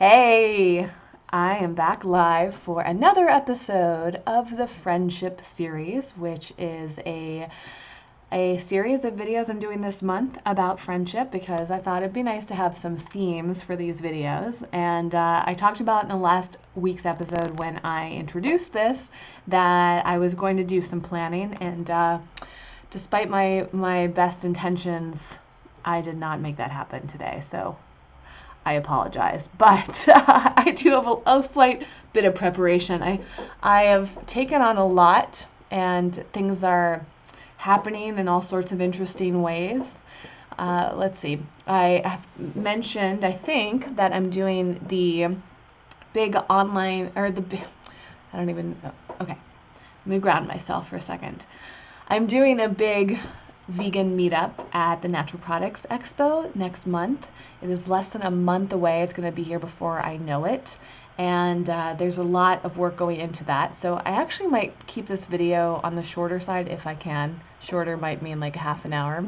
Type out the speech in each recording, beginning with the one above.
Hey, I am back live for another episode of the Friendship series, which is a series of videos I'm doing this month about friendship because I thought it'd be nice to have some themes for these videos. And I talked about in the last week's episode when I introduced this that I was going to do some planning, and despite my best intentions, I did not make that happen today. So I apologize, but I do have a slight bit of preparation. I have taken on a lot, and things are happening in all sorts of interesting ways. Let's see. I have mentioned, I think, that I'm doing the big online, or I don't even know. Okay, let me ground myself for a second. I'm doing a big vegan meetup at the Natural Products Expo next month. It is less than a month away. It's going to be here before I know it. And there's a lot of work going into that. So I actually might keep this video on the shorter side if I can. Shorter might mean like a half an hour,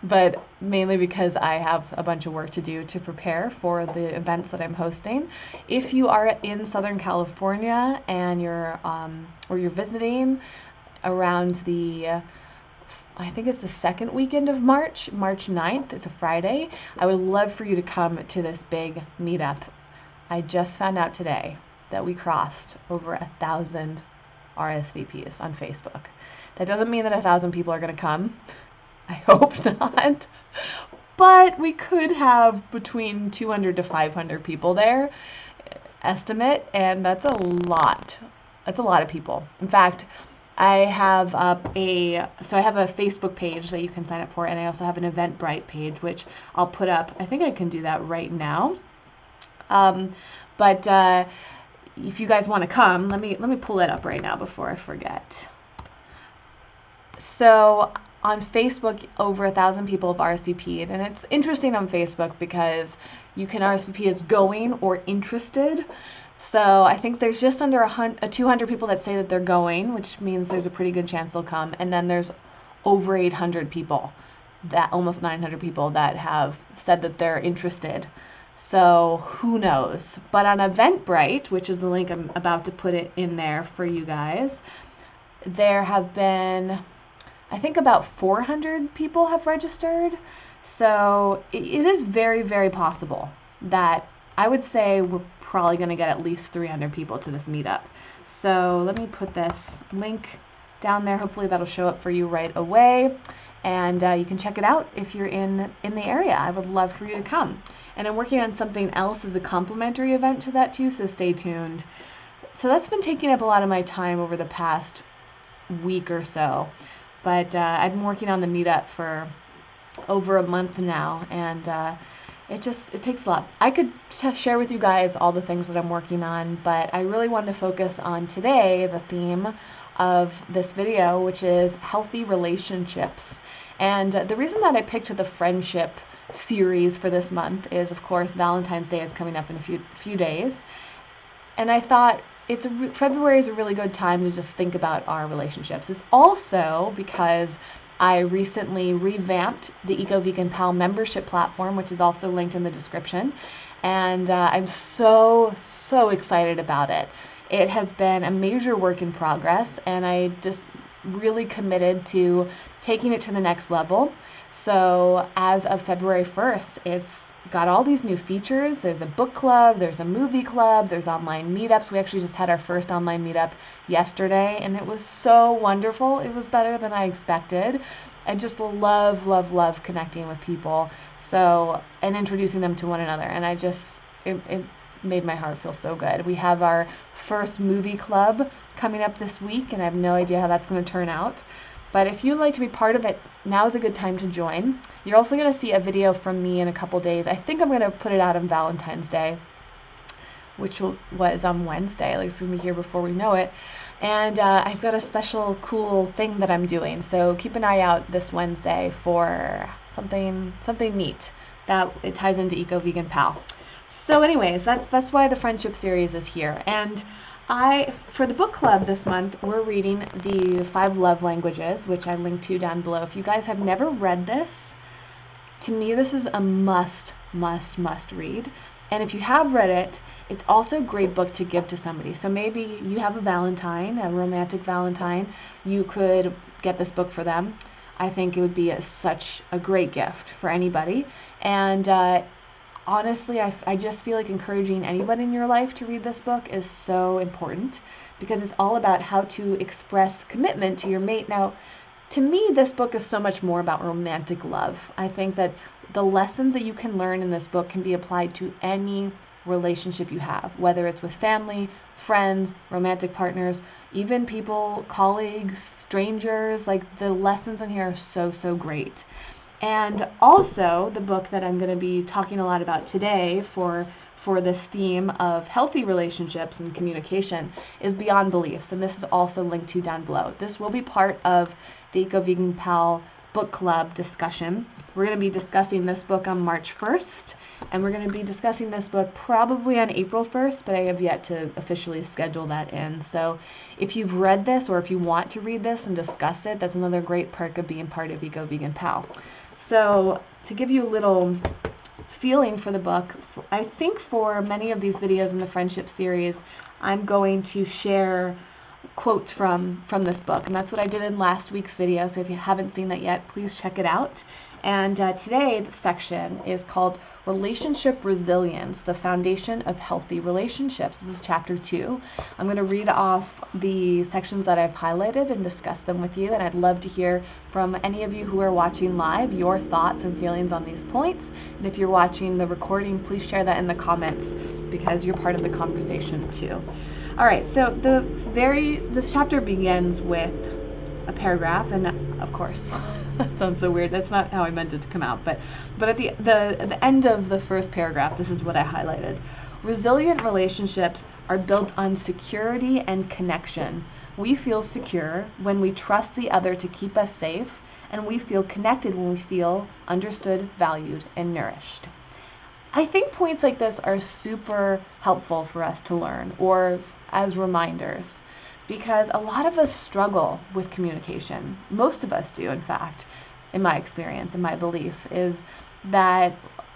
but mainly because I have a bunch of work to do to prepare for the events that I'm hosting. If you are in Southern California and you're visiting around I think it's the second weekend of March 9th. It's a Friday. I would love for you to come to this big meetup. I just found out today that we crossed over 1,000 RSVPs on Facebook. That doesn't mean that 1,000 people are going to come. I hope not. But we could have between 200 to 500 people there, estimate, and that's a lot. That's a lot of people. In fact, I have a Facebook page that you can sign up for, and I also have an Eventbrite page, which I'll put up. I think I can do that right now. But if you guys want to come, let me pull it up right now before I forget. So on Facebook, over 1,000 people have RSVP'd, and it's interesting on Facebook because you can RSVP as going or interested. So I think there's just under 200 people that say that they're going, which means there's a pretty good chance they'll come. And then there's over 800 people, almost 900 people that have said that they're interested. So who knows? But on Eventbrite, which is the link I'm about to put it in there for you guys, there have been, I think about 400 people have registered. So it is very, very possible that I would say we're probably going to get at least 300 people to this meetup. So let me put this link down there. Hopefully that'll show up for you right away. And you can check it out if you're in the area. I would love for you to come. And I'm working on something else as a complimentary event to that too, so stay tuned. So that's been taking up a lot of my time over the past week or so. But I've been working on the meetup for over a month now, and it takes a lot. I could share with you guys all the things that I'm working on, but I really wanted to focus on today the theme of this video, which is healthy relationships. And the reason that I picked the friendship series for this month is, of course, Valentine's Day is coming up in a few days. And I thought February is a really good time to just think about our relationships. It's also because I recently revamped the Eco Vegan Pal membership platform, which is also linked in the description. And I'm so excited about it. It has been a major work in progress, and I just really committed to taking it to the next level. So as of February 1st, it's got all these new features. There's a book club, there's a movie club, there's online meetups. We actually just had our first online meetup yesterday, and it was so wonderful. It was better than I expected. I just love connecting with people, and introducing them to one another. And it made my heart feel so good. We have our first movie club coming up this week, and I have no idea how that's going to turn out. But if you'd like to be part of it, now is a good time to join. You're also going to see a video from me in a couple days. I think I'm going to put it out on Valentine's Day, which was on Wednesday. Like, it's going to be here before we know it. And I've got a special cool thing that I'm doing. So keep an eye out this Wednesday for something neat that it ties into Eco Vegan Pal. So anyways, that's why the friendship series is here. And for the book club this month, we're reading the 5 Love Languages, which I linked to down below. If you guys have never read this, to me this is a must read. And if you have read it, it's also a great book to give to somebody. So maybe you have a Valentine, a romantic Valentine, you could get this book for them. I think it would be such a great gift for anybody. And honestly, I just feel like encouraging anyone in your life to read this book is so important, because it's all about how to express commitment to your mate. Now, to me, this book is so much more about romantic love. I think that the lessons that you can learn in this book can be applied to any relationship you have, whether it's with family, friends, romantic partners, even people, colleagues, strangers. Like, the lessons in here are so, so great. And also, the book that I'm going to be talking a lot about today for this theme of healthy relationships and communication is Beyond Beliefs, and this is also linked to down below. This will be part of the Eco Vegan Pal book club discussion. We're going to be discussing this book on March 1st, and we're going to be discussing this book probably on April 1st, but I have yet to officially schedule that in. So if you've read this, or if you want to read this and discuss it, that's another great perk of being part of Eco Vegan Pal. So to give you a little feeling for the book, I think for many of these videos in the friendship series, I'm going to share quotes from this book, and that's what I did in last week's video. So if you haven't seen that yet, please check it out. And today the section is called Relationship Resilience, the Foundation of Healthy Relationships. This is chapter 2. I'm going to read off the sections that I've highlighted and discuss them with you, and I'd love to hear from any of you who are watching live your thoughts and feelings on these points. And if you're watching the recording, please share that in the comments, because you're part of the conversation too. All right, so this chapter begins with a paragraph, and of course, that sounds so weird. That's not how I meant it to come out, but at the end of the first paragraph, this is what I highlighted. Resilient relationships are built on security and connection. We feel secure when we trust the other to keep us safe, and we feel connected when we feel understood, valued, and nourished. I think points like this are super helpful for us to learn, or as reminders, because a lot of us struggle with communication. Most of us do, in fact, in my experience, and my belief is that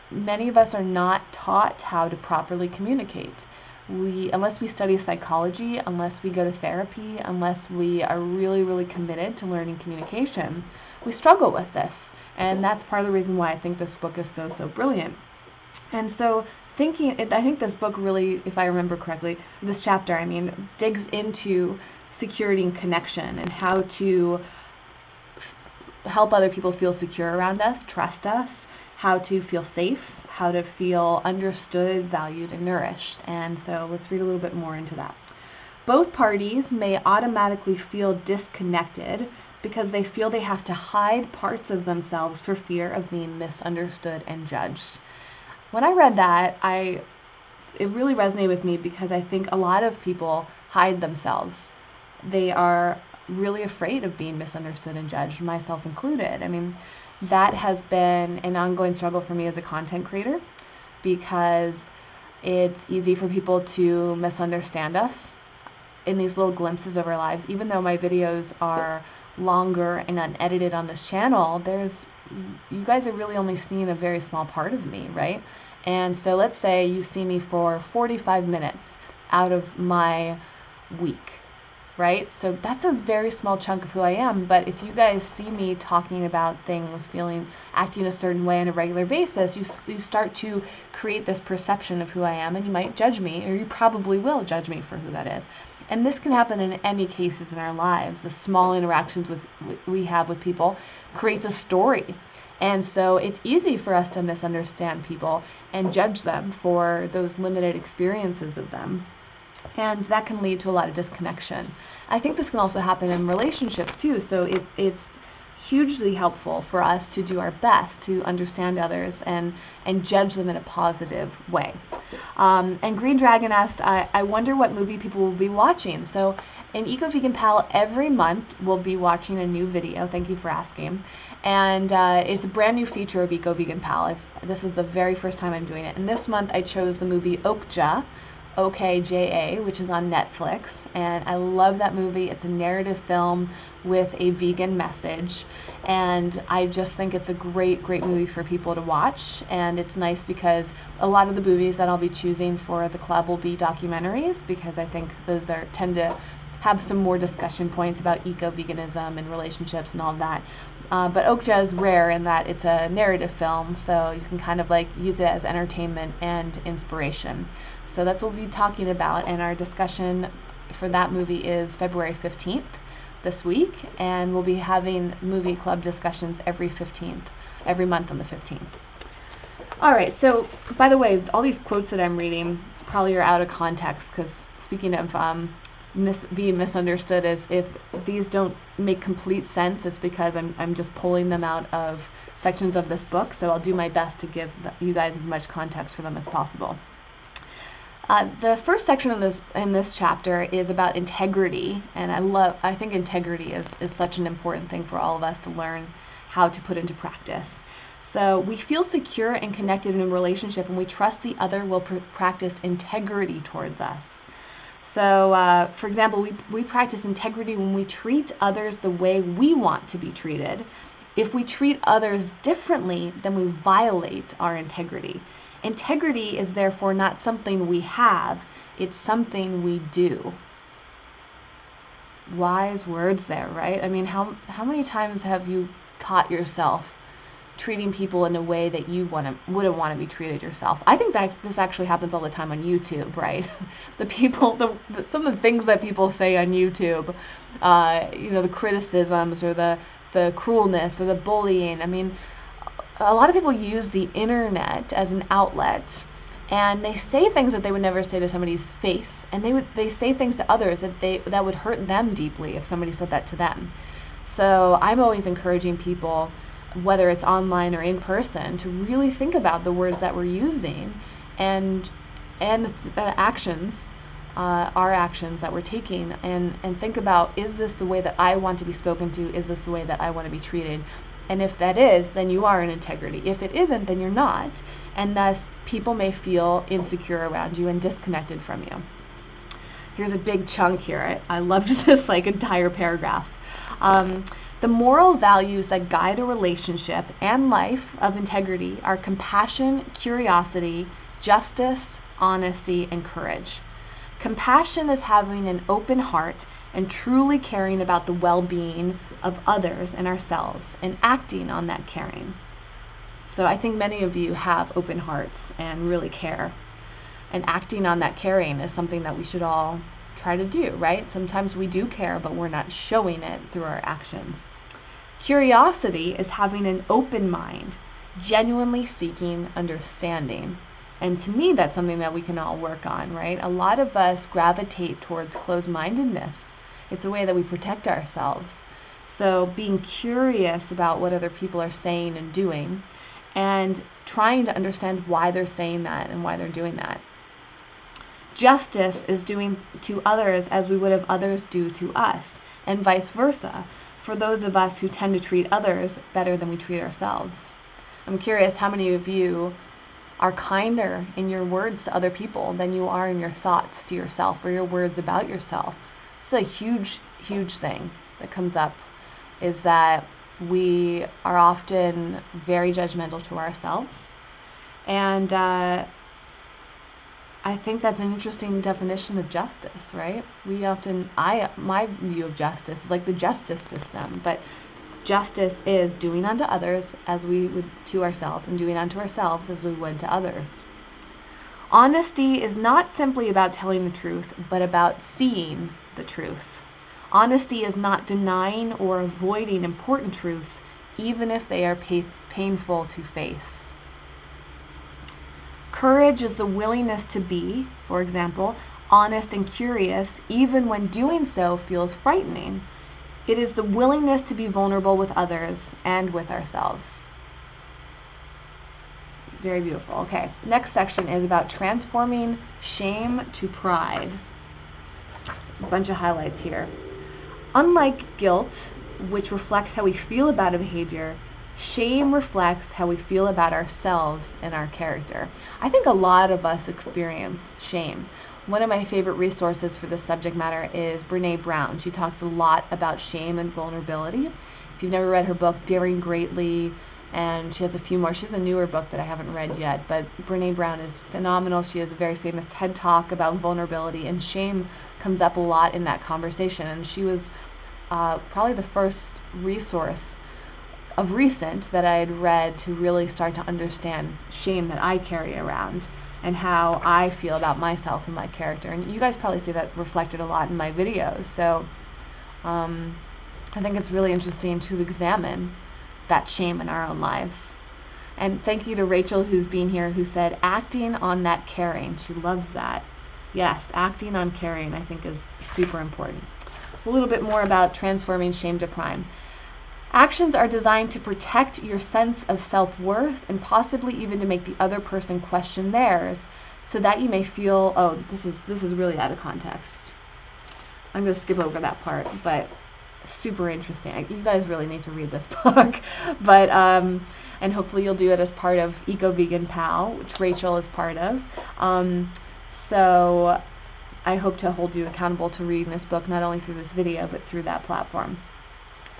many of us are not taught how to properly communicate. Unless we study psychology, unless we go to therapy, unless we are really, really committed to learning communication, we struggle with this. And that's part of the reason why I think this book is so, so brilliant. And so I think this book really, if I remember correctly, this chapter, digs into security and connection, and how to help other people feel secure around us, trust us, how to feel safe, how to feel understood, valued, and nourished. And so let's read a little bit more into that. Both parties may automatically feel disconnected because they feel they have to hide parts of themselves for fear of being misunderstood and judged. When I read that, it really resonated with me, because I think a lot of people hide themselves. They are really afraid of being misunderstood and judged, myself included. That has been an ongoing struggle for me as a content creator, because it's easy for people to misunderstand us in these little glimpses of our lives. Even though my videos are longer and unedited on this channel, you guys are really only seeing a very small part of me, right? And so let's say you see me for 45 minutes out of my week, right? So that's a very small chunk of who I am. But if you guys see me talking about things, acting a certain way on a regular basis, you start to create this perception of who I am, and you might judge me, or you probably will judge me for who that is. And this can happen in any cases in our lives. The small interactions we have with people creates a story. And so it's easy for us to misunderstand people and judge them for those limited experiences of them. And that can lead to a lot of disconnection. I think this can also happen in relationships too. So it's hugely helpful for us to do our best to understand others and judge them in a positive way. And Green Dragon asked, I wonder what movie people will be watching. So in Eco Vegan Pal, every month we'll be watching a new video. Thank you for asking. And it's a brand new feature of Eco Vegan Pal. This is the very first time I'm doing it. And this month I chose the movie Okja, OKJA, which is on Netflix, and I love that movie. It's a narrative film with a vegan message, and I just think it's a great movie for people to watch. And it's nice because a lot of the movies that I'll be choosing for the club will be documentaries, because I think those tend to have some more discussion points about eco-veganism and relationships and all of that. But Okja is rare in that it's a narrative film, so you can kind of like use it as entertainment and inspiration. So that's what we'll be talking about, and our discussion for that movie is February 15th this week, and we'll be having movie club discussions every month on the 15th. All right, so by the way, all these quotes that I'm reading probably are out of context, because speaking of being misunderstood, as if these don't make complete sense, it's because I'm just pulling them out of sections of this book, so I'll do my best to give you guys as much context for them as possible. The first section in this chapter is about integrity, and I think integrity is such an important thing for all of us to learn how to put into practice. So we feel secure and connected in a relationship when we trust the other will practice integrity towards us. So, for example, we practice integrity when we treat others the way we want to be treated. If we treat others differently, then we violate our integrity. Integrity is therefore not something we have, it's something we do. Wise words there, right? I mean, how many times have you caught yourself treating people in a way that you wouldn't want to be treated yourself? I think that this actually happens all the time on YouTube, right? Some of the things that people say on YouTube, the criticisms or the cruelness or the bullying. I mean, a lot of people use the internet as an outlet, and they say things that they would never say to somebody's face, and they say things to others that would hurt them deeply if somebody said that to them. So I'm always encouraging people, whether it's online or in person, to really think about the words that we're using and the actions, our actions that we're taking, and think about, is this the way that I want to be spoken to? Is this the way that I want to be treated? And if that is, then you are in integrity. If it isn't, then you're not. And thus, people may feel insecure around you and disconnected from you. Here's a big chunk here. I loved this entire paragraph. The moral values that guide a relationship and life of integrity are compassion, curiosity, justice, honesty, and courage. Compassion is having an open heart and truly caring about the well-being of others and ourselves, and acting on that caring. So I think many of you have open hearts and really care. And acting on that caring is something that we should all try to do, right? Sometimes we do care, but we're not showing it through our actions. Curiosity is having an open mind, genuinely seeking understanding. And to me, that's something that we can all work on, right? A lot of us gravitate towards closed-mindedness. It's a way that we protect ourselves. So being curious about what other people are saying and doing, and trying to understand why they're saying that and why they're doing that. Justice is doing to others as we would have others do to us, and vice versa, for those of us who tend to treat others better than we treat ourselves. I'm curious how many of you are kinder in your words to other people than you are in your thoughts to yourself or your words about yourself. It's a huge thing that comes up, is that we are often very judgmental to ourselves. And I think that's an interesting definition of justice, right? My view of justice is like the justice system, but justice is doing unto others as we would to ourselves, and doing unto ourselves as we would to others. Honesty is not simply about telling the truth, but about seeing the truth. Honesty is not denying or avoiding important truths, even if they are painful to face. Courage is the willingness to be, for example, honest and curious, even when doing so feels frightening. It is the willingness to be vulnerable with others and with ourselves. Very beautiful. Okay, next section is about transforming shame to pride. A bunch of highlights here. Unlike guilt, which reflects how we feel about a behavior, shame reflects how we feel about ourselves and our character. I think a lot of us experience shame. One of my favorite resources for this subject matter is Brene Brown. She talks a lot about shame and vulnerability. If you've never read her book, Daring Greatly, and she has a few more. She has a newer book that I haven't read yet, but Brene Brown is phenomenal. She has a very famous TED Talk about vulnerability, and shame comes up a lot in that conversation. And she was probably the first resource of recent that I had read to really start to understand shame that I carry around and how I feel about myself and my character. And you guys probably see that reflected a lot in my videos. So I think it's really interesting to examine that shame in our own lives. And thank you to Rachel, who's been here, who said, acting on that caring. She loves that. Yes, acting on caring, I think, is super important. A little bit more about transforming shame to prime. Actions are designed to protect your sense of self-worth and possibly even to make the other person question theirs, so that you may feel, oh, this is really out of context. I'm going to skip over that part, but super interesting. You guys really need to read this book. But and hopefully you'll do it as part of Eco Vegan Pal, which Rachel is part of. So I hope to hold you accountable to reading this book, not only through this video, but through that platform.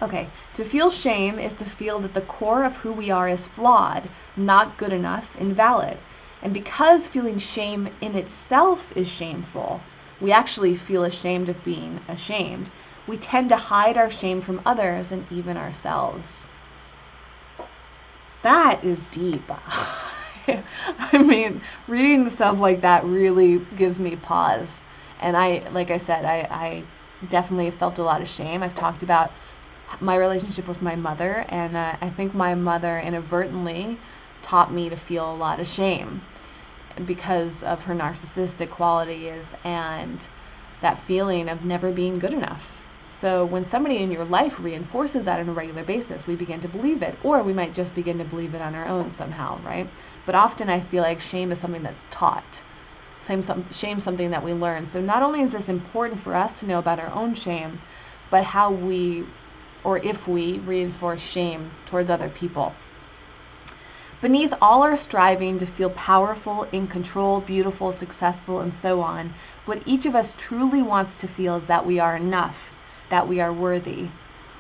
Okay, to feel shame is to feel that the core of who we are is flawed, not good enough, invalid. And because feeling shame in itself is shameful, we actually feel ashamed of being ashamed. We tend to hide our shame from others and even ourselves. That is deep. I mean, reading stuff like that really gives me pause. And like I said, I definitely felt a lot of shame. I've talked about my relationship with my mother, and I think my mother inadvertently taught me to feel a lot of shame because of her narcissistic qualities and that feeling of never being good enough. So when somebody in your life reinforces that on a regular basis, we begin to believe it, or we might just begin to believe it on our own somehow, right? But often I feel like shame is something that's taught. Shame is something that we learn. So not only is this important for us to know about our own shame, but how we, or if we, reinforce shame towards other people. Beneath all our striving to feel powerful, in control, beautiful, successful, and so on, what each of us truly wants to feel is that we are enough, that we are worthy.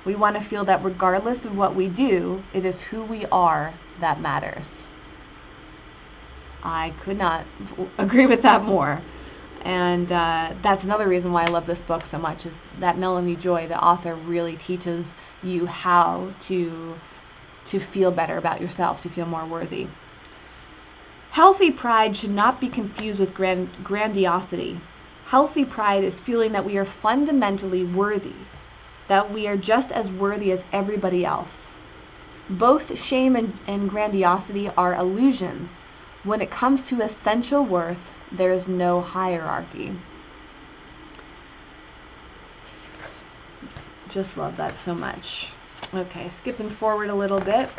We want to feel that regardless of what we do, it is who we are that matters. I could not agree with that more. And that's another reason why I love this book so much, is that Melanie Joy, the author, really teaches you how to feel better about yourself, to feel more worthy. Healthy pride should not be confused with grandiosity. Healthy pride is feeling that we are fundamentally worthy, that we are just as worthy as everybody else. Both shame and grandiosity are illusions. When it comes to essential worth, there is no hierarchy. Just love that so much. Okay, skipping forward a little bit.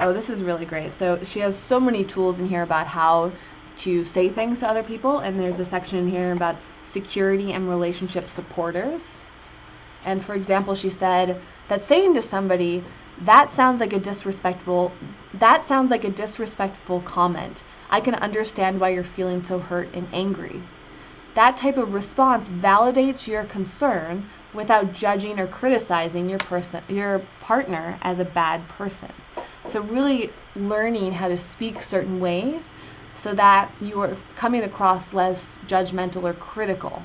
Oh, this is really great. So she has so many tools in here about how to say things to other people, and there's a section in here about security and relationship supporters. And for example, she said that saying to somebody, that sounds like a disrespectful comment. I can understand why you're feeling so hurt and angry. That type of response validates your concern without judging or criticizing your partner as a bad person. So really learning how to speak certain ways so that you are coming across less judgmental or critical,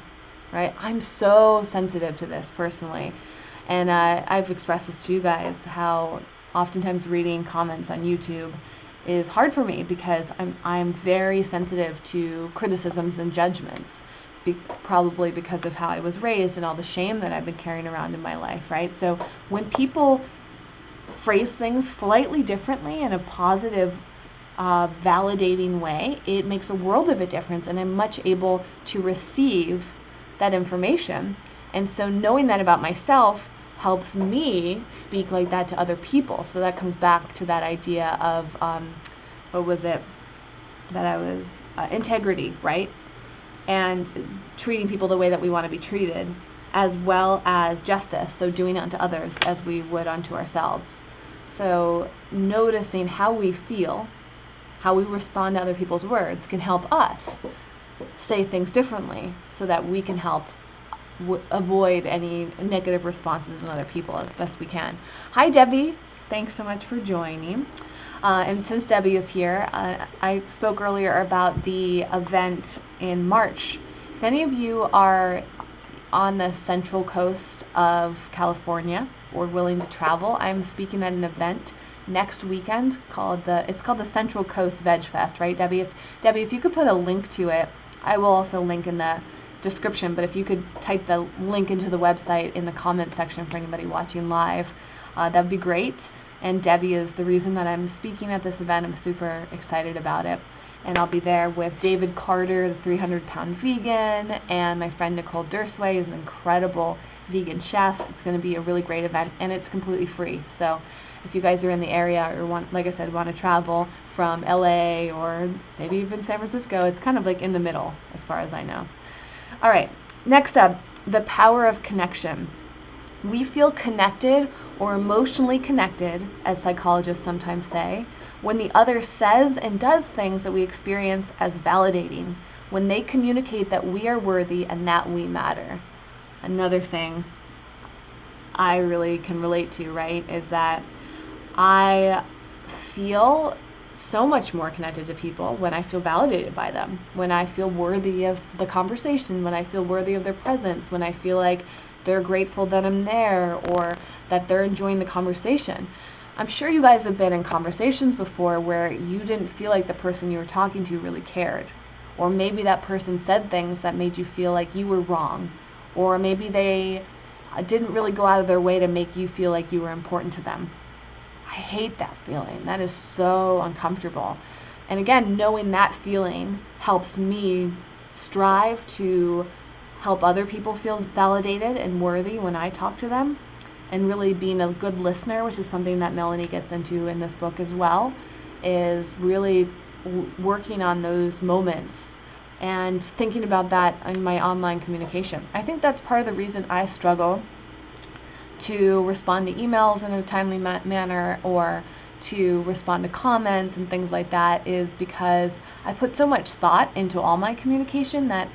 right? I'm so sensitive to this personally. And I've expressed this to you guys, how oftentimes reading comments on YouTube is hard for me because I'm very sensitive to criticisms and judgments, probably because of how I was raised and all the shame that I've been carrying around in my life, right? So when people phrase things slightly differently in a positive, validating way, it makes a world of a difference, and I'm much able to receive that information. And so knowing that about myself helps me speak like that to other people. So that comes back to that idea of, what was it that I was, integrity, right? And treating people the way that we want to be treated, as well as justice, so doing unto others as we would unto ourselves. So noticing how we feel, how we respond to other people's words can help us say things differently so that we can help avoid any negative responses in other people as best we can. Hi, Debbie. Thanks so much for joining. And since Debbie is here, I spoke earlier about the event in March. If any of you are on the central coast of California or willing to travel, I'm speaking at an event next weekend called the Central Coast Veg Fest, right, Debbie? Debbie, if you could put a link to it, I will also link in the description, but if you could type the link into the website in the comment section for anybody watching live, that would be great. And Debbie is the reason that I'm speaking at this event. I'm super excited about it. And I'll be there with David Carter, the 300-pound vegan, and my friend Nicole Dursway is an incredible vegan chef. It's going to be a really great event, and it's completely free. So if you guys are in the area or want to travel from LA or maybe even San Francisco, it's kind of like in the middle as far as I know. All right, next up, the power of connection. We feel connected or emotionally connected, as psychologists sometimes say, when the other says and does things that we experience as validating, when they communicate that we are worthy and that we matter. Another thing I really can relate to, right, is that I feel so much more connected to people when I feel validated by them, when I feel worthy of the conversation, when I feel worthy of their presence, when I feel like they're grateful that I'm there or that they're enjoying the conversation. I'm sure you guys have been in conversations before where you didn't feel like the person you were talking to really cared. Or maybe that person said things that made you feel like you were wrong. Or maybe they didn't really go out of their way to make you feel like you were important to them. I hate that feeling. That is so uncomfortable. And again, knowing that feeling helps me strive to help other people feel validated and worthy when I talk to them. And really being a good listener, which is something that Melanie gets into in this book as well, is really working on those moments and thinking about that in my online communication. I think that's part of the reason I struggle to respond to emails in a timely manner or to respond to comments and things like that, is because I put so much thought into all my communication that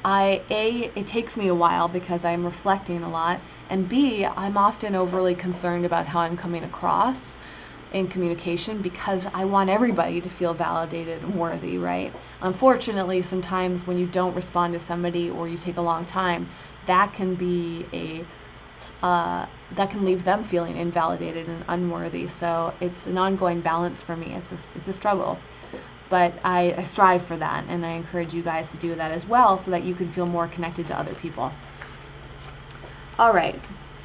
it takes me a while because I'm reflecting a lot, and B, I'm often overly concerned about how I'm coming across in communication because I want everybody to feel validated and worthy, right? Unfortunately, sometimes when you don't respond to somebody or you take a long time, that can be that can leave them feeling invalidated and unworthy. So it's an ongoing balance for me. It's a struggle. But I strive for that, and I encourage you guys to do that as well so that you can feel more connected to other people. All right,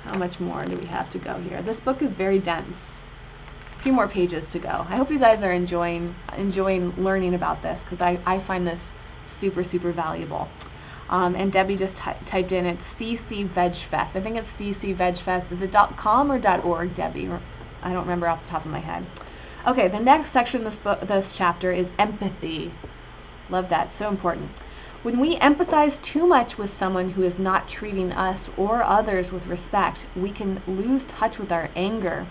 how much more do we have to go here? This book is very dense. A few more pages to go. I hope you guys are enjoying learning about this, because I find this super, super valuable. And Debbie just typed in, it's CC Veg Fest. I think it's CC Veg Fest. Is it .com or .org, Debbie? I don't remember off the top of my head. Okay, the next section of this chapter is empathy. Love that, so important. When we empathize too much with someone who is not treating us or others with respect, we can lose touch with our anger.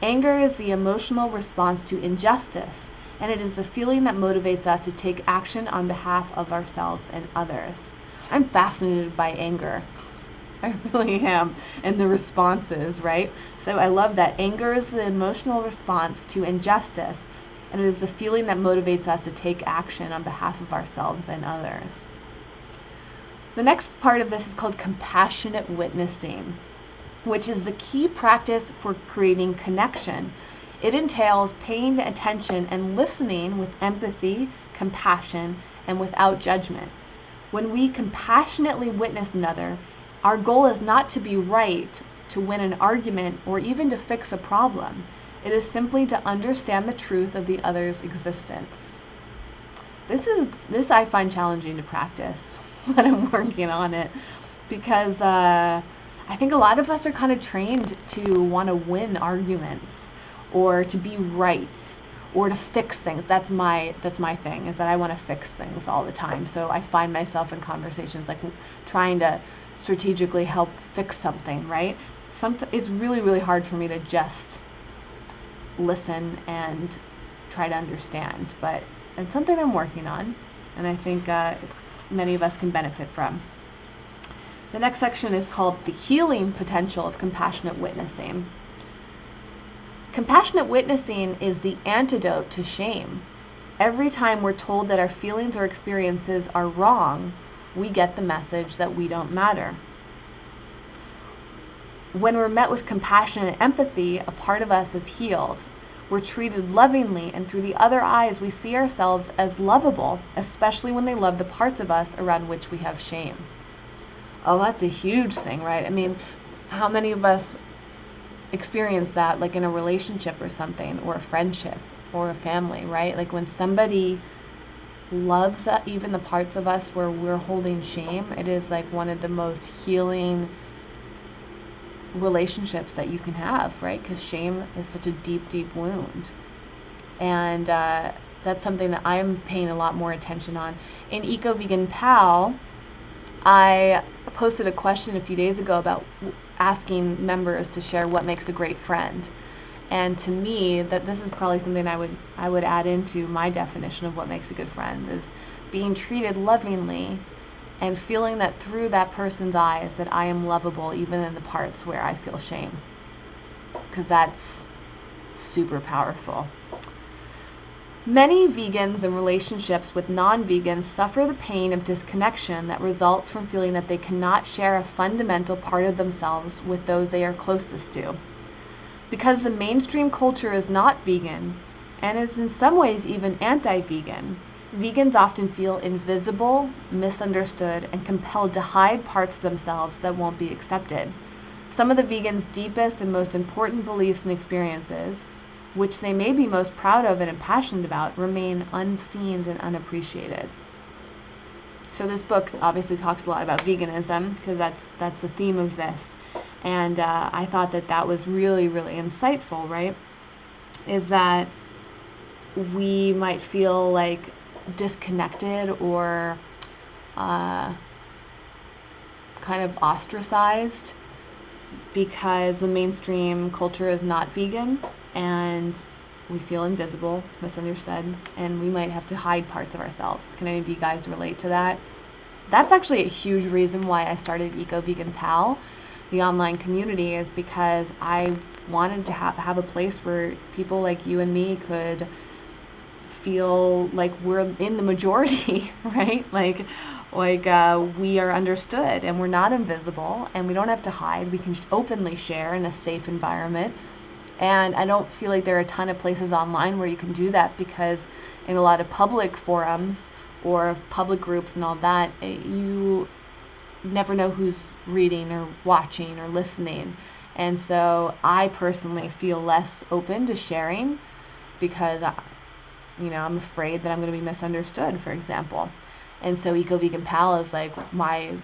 Anger is the emotional response to injustice, and it is the feeling that motivates us to take action on behalf of ourselves and others. I'm fascinated by anger. I really am. And the responses, right? So I love that. Anger is the emotional response to injustice, and it is the feeling that motivates us to take action on behalf of ourselves and others. The next part of this is called compassionate witnessing, which is the key practice for creating connection. It entails paying attention and listening with empathy, compassion, and without judgment. When we compassionately witness another, our goal is not to be right, to win an argument, or even to fix a problem. It is simply to understand the truth of the other's existence. This I find challenging to practice, but I'm working on it, because I think a lot of us are kind of trained to want to win arguments or to be right or to fix things. That's my thing, is that I want to fix things all the time. So I find myself in conversations like trying to strategically help fix something, right? It's really, really hard for me to just listen and try to understand, but it's something I'm working on, and I think many of us can benefit from. The next section is called the healing potential of compassionate witnessing. Compassionate witnessing is the antidote to shame. Every time we're told that our feelings or experiences are wrong, we get the message that we don't matter. When we're met with compassion and empathy, a part of us is healed. We're treated lovingly, and through the other eyes, we see ourselves as lovable, especially when they love the parts of us around which we have shame. Oh, that's a huge thing, right? I mean, how many of us experience that, like in a relationship or something, or a friendship, or a family, right? Like when somebody loves even the parts of us where we're holding shame, it is like one of the most healing relationships that you can have, right? Because shame is such a deep, deep wound. And that's something that I'm paying a lot more attention on. In Eco Vegan Pal, I posted a question a few days ago about asking members to share what makes a great friend. And to me, that this is probably something I would add into my definition of what makes a good friend, is being treated lovingly and feeling that through that person's eyes that I am lovable even in the parts where I feel shame. Because that's super powerful. Many vegans in relationships with non-vegans suffer the pain of disconnection that results from feeling that they cannot share a fundamental part of themselves with those they are closest to. Because the mainstream culture is not vegan, and is in some ways even anti-vegan, vegans often feel invisible, misunderstood, and compelled to hide parts of themselves that won't be accepted. Some of the vegans' deepest and most important beliefs and experiences, which they may be most proud of and passionate about, remain unseen and unappreciated. So this book obviously talks a lot about veganism, because that's the theme of this. And I thought that was really, really insightful, right? Is that we might feel like disconnected or kind of ostracized because the mainstream culture is not vegan, and we feel invisible, misunderstood, and we might have to hide parts of ourselves. Can any of you guys relate to that? That's actually a huge reason why I started Eco Vegan Pal, the online community, is because I wanted to have a place where people like you and me could feel like we're in the majority, right? Like we are understood and we're not invisible and we don't have to hide. We can openly share in a safe environment. And I don't feel like there are a ton of places online where you can do that, because in a lot of public forums or public groups and all that, you never know who's reading or watching or listening. And so I personally feel less open to sharing because I'm afraid that I'm going to be misunderstood, for example. And so Eco Vegan Pal is like my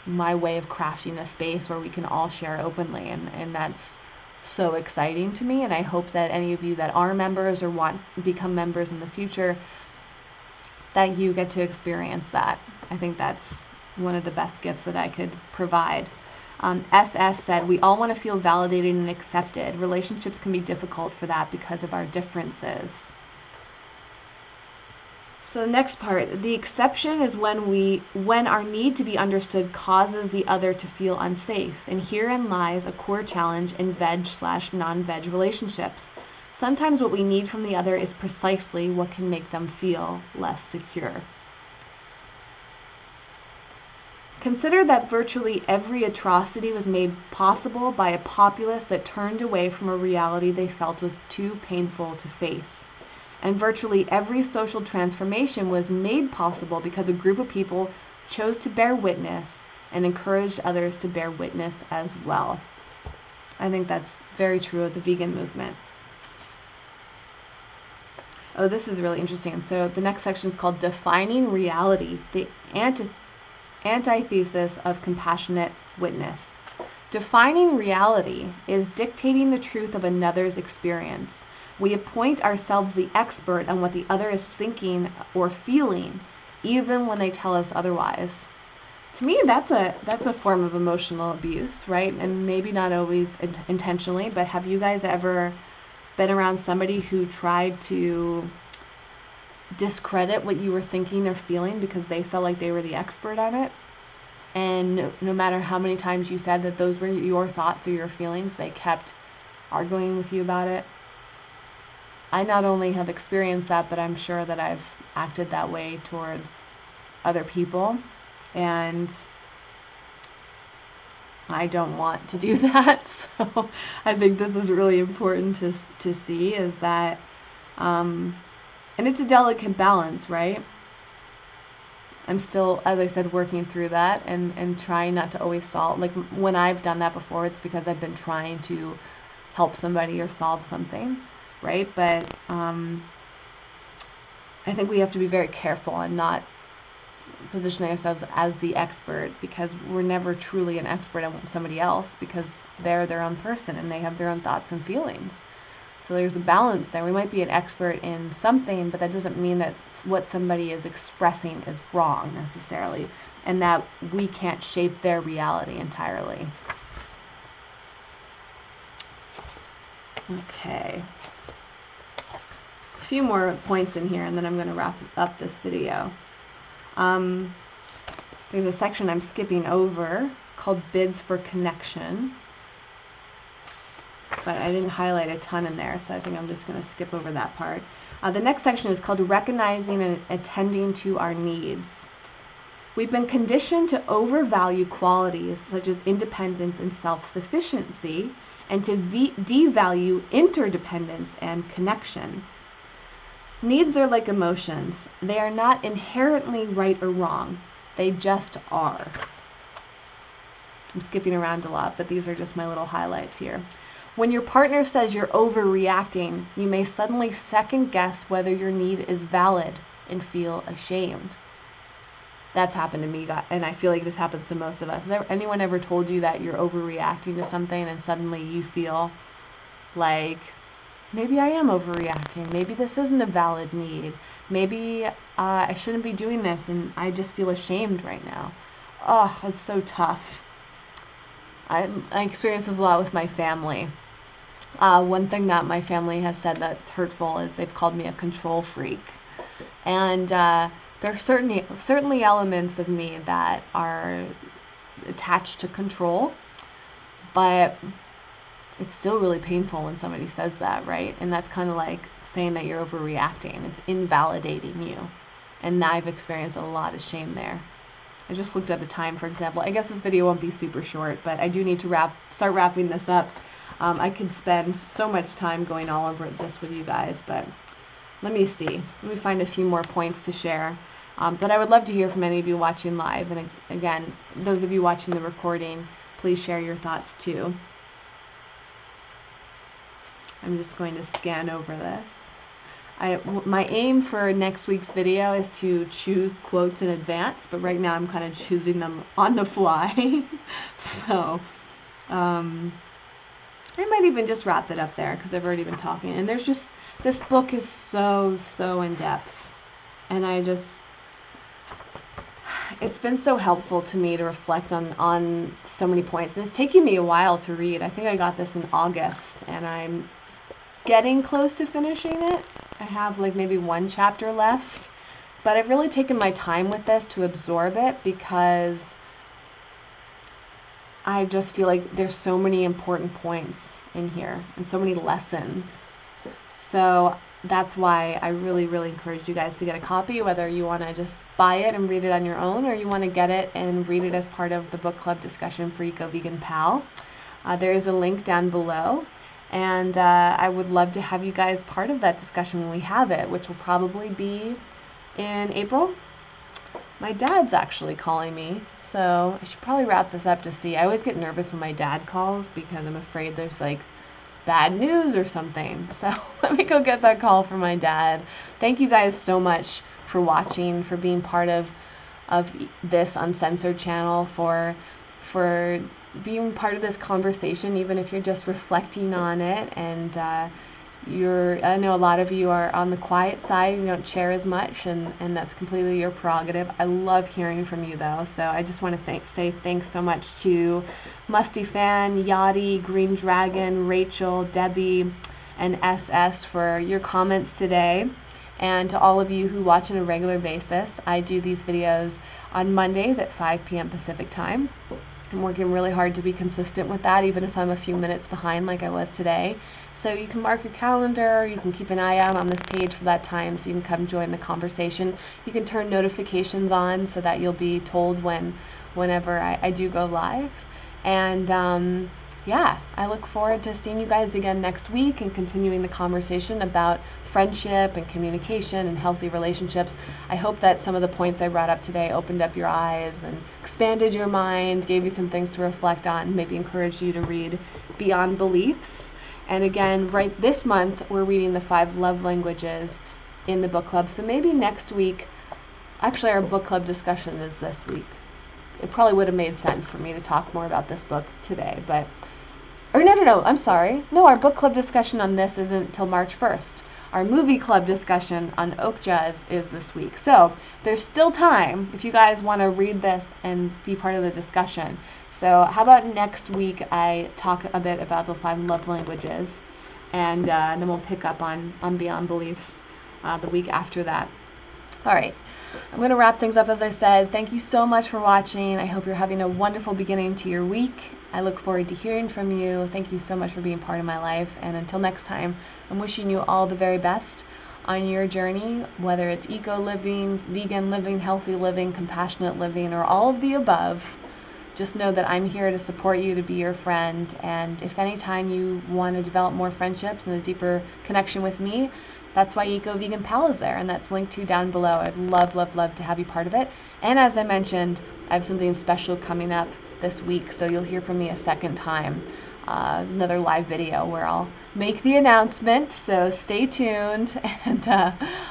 way of crafting a space where we can all share openly, and that's so exciting to me. And I hope that any of you that are members or want to become members in the future, that you get to experience that. I think that's one of the best gifts that I could provide. SS said, we all want to feel validated and accepted. Relationships can be difficult for that because of our differences. So the next part, the exception is when our need to be understood causes the other to feel unsafe, and herein lies a core challenge in veg/non-veg relationships. Sometimes what we need from the other is precisely what can make them feel less secure. Consider that virtually every atrocity was made possible by a populace that turned away from a reality they felt was too painful to face. And virtually every social transformation was made possible because a group of people chose to bear witness and encouraged others to bear witness as well. I think that's very true of the vegan movement. Oh, this is really interesting. So the next section is called Defining Reality, the antithesis of compassionate witness. Defining reality is dictating the truth of another's experience. We appoint ourselves the expert on what the other is thinking or feeling, even when they tell us otherwise. To me, that's a form of emotional abuse, right? And maybe not always intentionally, but have you guys ever been around somebody who tried to discredit what you were thinking or feeling because they felt like they were the expert on it. And no matter how many times you said that those were your thoughts or your feelings, they kept arguing with you about it. I not only have experienced that, but I'm sure that I've acted that way towards other people. And I don't want to do that. So I think this is really important to see, is that, and it's a delicate balance, right? I'm still, as I said, working through that and trying not to always solve. Like when I've done that before, it's because I've been trying to help somebody or solve something, right? But I think we have to be very careful and not positioning ourselves as the expert, because we're never truly an expert on somebody else, because they're their own person and they have their own thoughts and feelings. So there's a balance there. We might be an expert in something, but that doesn't mean that what somebody is expressing is wrong necessarily, and that we can't shape their reality entirely. Okay. A few more points in here, and then I'm going to wrap up this video. There's a section I'm skipping over called Bids for Connection, but I didn't highlight a ton in there, so I think I'm just going to skip over that part. The next section is called Recognizing and Attending to Our Needs. We've been conditioned to overvalue qualities such as independence and self-sufficiency, and to devalue interdependence and connection. Needs are like emotions. They are not inherently right or wrong. They just are. I'm skipping around a lot, but these are just my little highlights here. When your partner says you're overreacting, you may suddenly second guess whether your need is valid and feel ashamed. That's happened to me, and I feel like this happens to most of us. Has anyone ever told you that you're overreacting to something and suddenly you feel like, maybe I am overreacting. Maybe this isn't a valid need. Maybe I shouldn't be doing this and I just feel ashamed right now. Oh, it's so tough. I experience this a lot with my family. One thing that my family has said that's hurtful is they've called me a control freak. And there are certainly elements of me that are attached to control, but it's still really painful when somebody says that, right? And that's kind of like saying that you're overreacting. It's invalidating you. And I've experienced a lot of shame there. I just looked at the time, for example. I guess this video won't be super short, but I do need to start wrapping this up. I could spend so much time going all over this with you guys, but let me see. Let me find a few more points to share. But I would love to hear from any of you watching live. And again, those of you watching the recording, please share your thoughts too. I'm just going to scan over this. My aim for next week's video is to choose quotes in advance, but right now I'm kind of choosing them on the fly. So I might even just wrap it up there because I've already been talking. And there's just, this book is so in depth. And it's been so helpful to me to reflect on so many points. And it's taking me a while to read. I think I got this in August, and I'm getting close to finishing it. I have like maybe one chapter left, but I've really taken my time with this to absorb it because I just feel like there's so many important points in here and so many lessons. So that's why I really encourage you guys to get a copy, whether you want to just buy it and read it on your own, or you want to get it and read it as part of the book club discussion for Eco Vegan Pal. There is a link down below. And I would love to have you guys part of that discussion when we have it, which will probably be in April. My dad's actually calling me, so I should probably wrap this up to see. I always get nervous when my dad calls because I'm afraid there's like bad news or something. So let me go get that call from my dad. Thank you guys so much for watching, for being part of this uncensored channel, for being part of this conversation, even if you're just reflecting on it. And I know a lot of you are on the quiet side, you don't share as much, and that's completely your prerogative. I love hearing from you though, so I just want to say thanks so much to Musty Fan, Yachty, Green Dragon, Rachel, Debbie, and SS for your comments today. And to all of you who watch on a regular basis, I do these videos on Mondays at 5 p.m. Pacific time. I'm working really hard to be consistent with that, even if I'm a few minutes behind like I was today. So you can mark your calendar, you can keep an eye out on this page for that time so you can come join the conversation. You can turn notifications on so that you'll be told whenever I do go live. And yeah, I look forward to seeing you guys again next week and continuing the conversation about friendship and communication and healthy relationships. I hope that some of the points I brought up today opened up your eyes and expanded your mind, gave you some things to reflect on, maybe encouraged you to read Beyond Beliefs. And again, right this month, we're reading the 5 love languages in the book club. So maybe next week, actually our book club discussion is this week. It probably would have made sense for me to talk more about this book today, but no, I'm sorry. No, our book club discussion on this isn't until March 1st. Our movie club discussion on Okja is this week. So there's still time if you guys want to read this and be part of the discussion. So how about next week I talk a bit about the 5 love languages, and then we'll pick up on Beyond Beliefs the week after that. All right. I'm going to wrap things up as I said. Thank you so much for watching. I hope you're having a wonderful beginning to your week. I look forward to hearing from you. Thank you so much for being part of my life. And until next time, I'm wishing you all the very best on your journey, whether it's eco-living, vegan living, healthy living, compassionate living, or all of the above. Just know that I'm here to support you, to be your friend. And if anytime you want to develop more friendships and a deeper connection with me, that's why Eco Vegan Pal is there, and that's linked to down below. I'd love, love, love to have you part of it. And as I mentioned, I have something special coming up this week, so you'll hear from me a second time. Another live video where I'll make the announcement, so stay tuned, and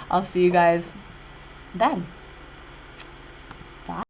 I'll see you guys then.